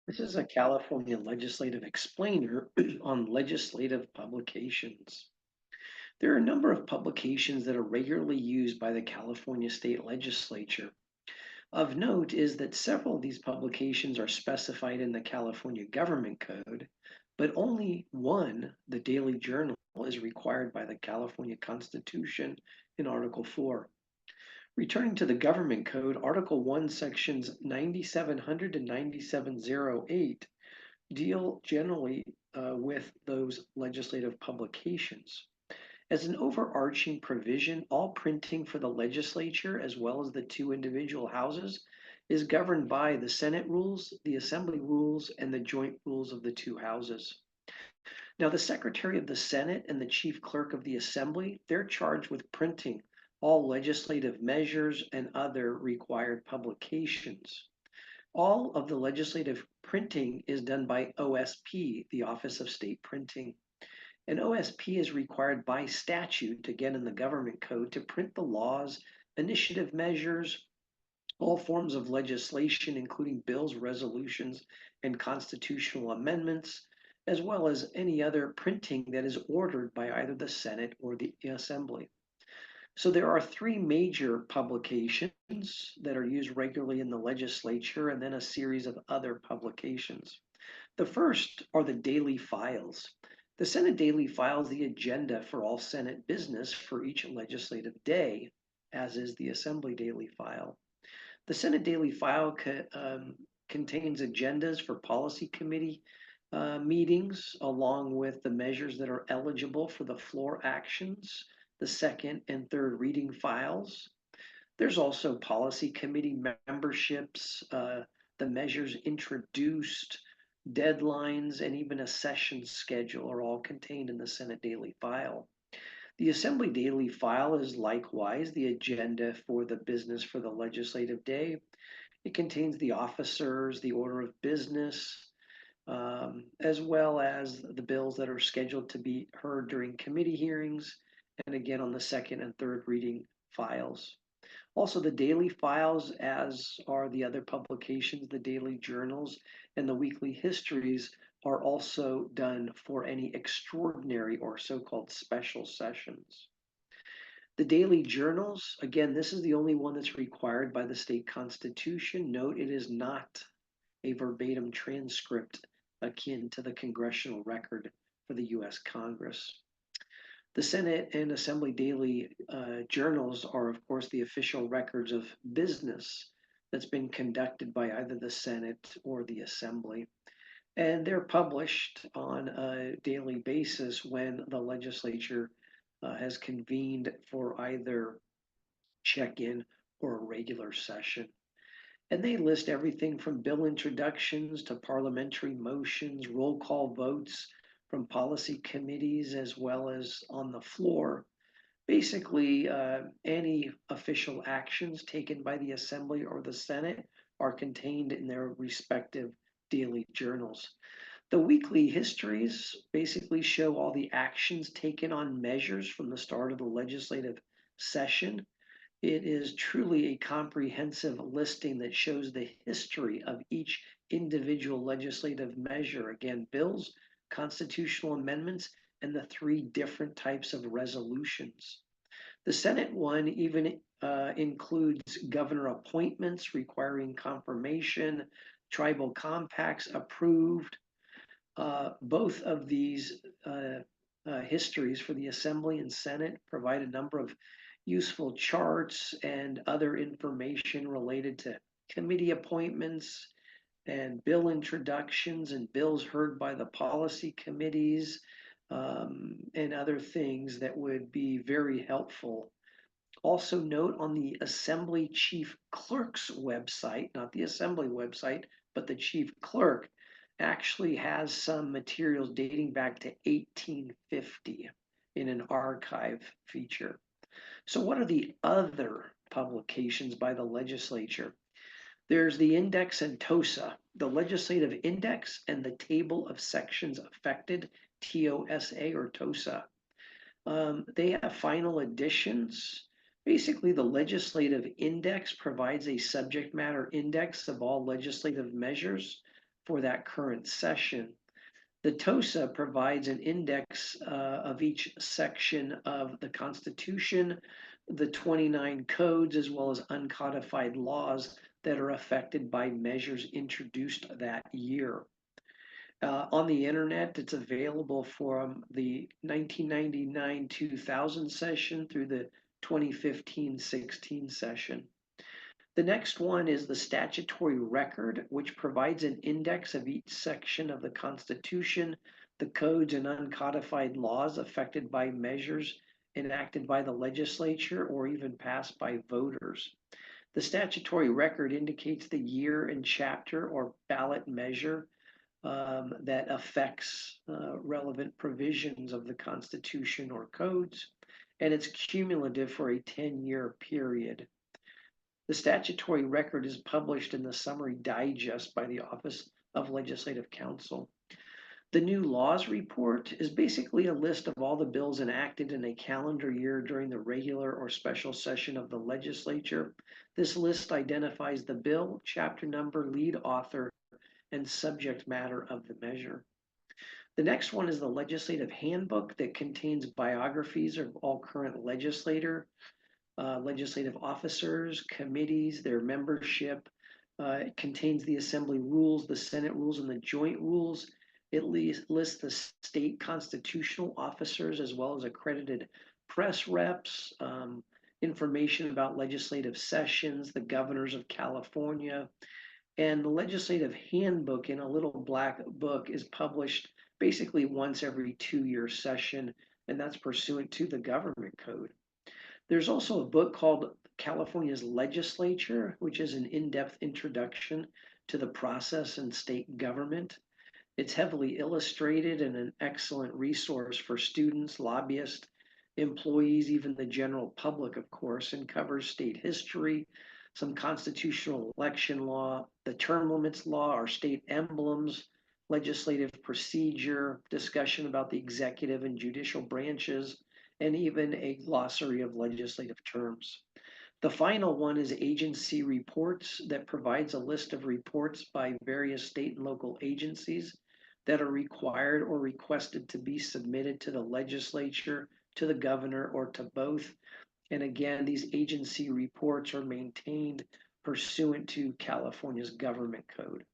This is a California legislative explainer on legislative publications. There are a number of publications that are regularly used by the California State Legislature. Of note is that several of these publications are specified in the California Government Code, but only one, the Daily Journal, is required by the California Constitution in Article 4. Returning to the Government Code, Article 1, Sections 9700 to 9708 deal generally with those legislative publications. As an overarching provision, all printing for the legislature, as well as the two individual houses, is governed by the Senate rules, the Assembly rules, and the joint rules of the two houses. Now, the Secretary of the Senate and the Chief Clerk of the Assembly, they're charged with printing all legislative measures and other required publications. All of the legislative printing is done by OSP, the Office of State Printing. And OSP is required by statute, again in the government code, to print the laws, initiative measures, all forms of legislation, including bills, resolutions, and constitutional amendments, as well as any other printing that is ordered by either the Senate or the Assembly. So there are three major publications that are used regularly in the legislature, and then a series of other publications. The first are the daily files. The Senate daily files the agenda for all Senate business for each legislative day, as is the Assembly daily file. The Senate daily file contains agendas for policy committee meetings, along with the measures that are eligible for the floor actions, the second and third reading files. There's also policy committee memberships, the measures introduced, deadlines, and even a session schedule are all contained in the Senate daily file. The Assembly daily file is likewise the agenda for the business for the legislative day. It contains the officers, the order of business, as well as the bills that are scheduled to be heard during committee hearings, and again on the second and third reading files. Also, the daily files, as are the other publications, the daily journals and the weekly histories, are also done for any extraordinary or so-called special sessions. The daily journals, again, this is the only one that's required by the state constitution. Note it is not a verbatim transcript akin to the congressional record for the US Congress. The Senate and Assembly daily journals are, of course, the official records of business that's been conducted by either the Senate or the Assembly. And they're published on a daily basis when the legislature has convened for either check-in or a regular session. And they list everything from bill introductions to parliamentary motions, roll call votes from policy committees, as well as on the floor. Basically, any official actions taken by the Assembly or the Senate are contained in their respective daily journals. The weekly histories basically show all the actions taken on measures from the start of the legislative session. It is truly a comprehensive listing that shows the history of each individual legislative measure. Again, bills, constitutional amendments, and the three different types of resolutions. The Senate one even includes governor appointments requiring confirmation, tribal compacts approved. Both of these histories for the Assembly and Senate provide a number of useful charts and other information related to committee appointments and bill introductions and bills heard by the policy committees, and other things that would be very helpful. Also note on the Assembly Chief Clerk's website, not the Assembly website, but the Chief Clerk actually has some materials dating back to 1850 in an archive feature. So what are the other publications by the legislature? There's the Index and TOSA, the Legislative Index and the Table of Sections Affected, TOSA or TOSA. They have final editions. Basically, the Legislative Index provides a subject matter index of all legislative measures for that current session. The TOSA provides an index of each section of the Constitution, the 29 codes, as well as uncodified laws that are affected by measures introduced that year. On the internet, it's available from the 1999-2000 session through the 2015-16 session. The next one is the statutory record, which provides an index of each section of the Constitution, the codes and uncodified laws affected by measures enacted by the legislature or even passed by voters. The statutory record indicates the year and chapter or ballot measure that affects relevant provisions of the Constitution or codes, and it's cumulative for a 10-year period. The statutory record is published in the Summary Digest by the Office of Legislative Counsel. The new laws report is basically a list of all the bills enacted in a calendar year during the regular or special session of the legislature. This list identifies the bill, chapter number, lead author, and subject matter of the measure. The next one is the legislative handbook that contains biographies of all current legislative officers, committees, their membership. It contains the Assembly rules, the Senate rules, and the joint rules. It lists the state constitutional officers as well as accredited press reps, information about legislative sessions, the governors of California. And the legislative handbook in a little black book is published basically once every 2-year session, and that's pursuant to the government code. There's also a book called California's Legislature, which is an in-depth introduction to the process in state government. It's heavily illustrated and an excellent resource for students, lobbyists, employees, even the general public, of course, and covers state history, some constitutional election law, the term limits law, our state emblems, legislative procedure, discussion about the executive and judicial branches, and even a glossary of legislative terms. The final one is agency reports that provides a list of reports by various state and local agencies that are required or requested to be submitted to the legislature, to the governor, or to both. And again, these agency reports are maintained pursuant to California's government code.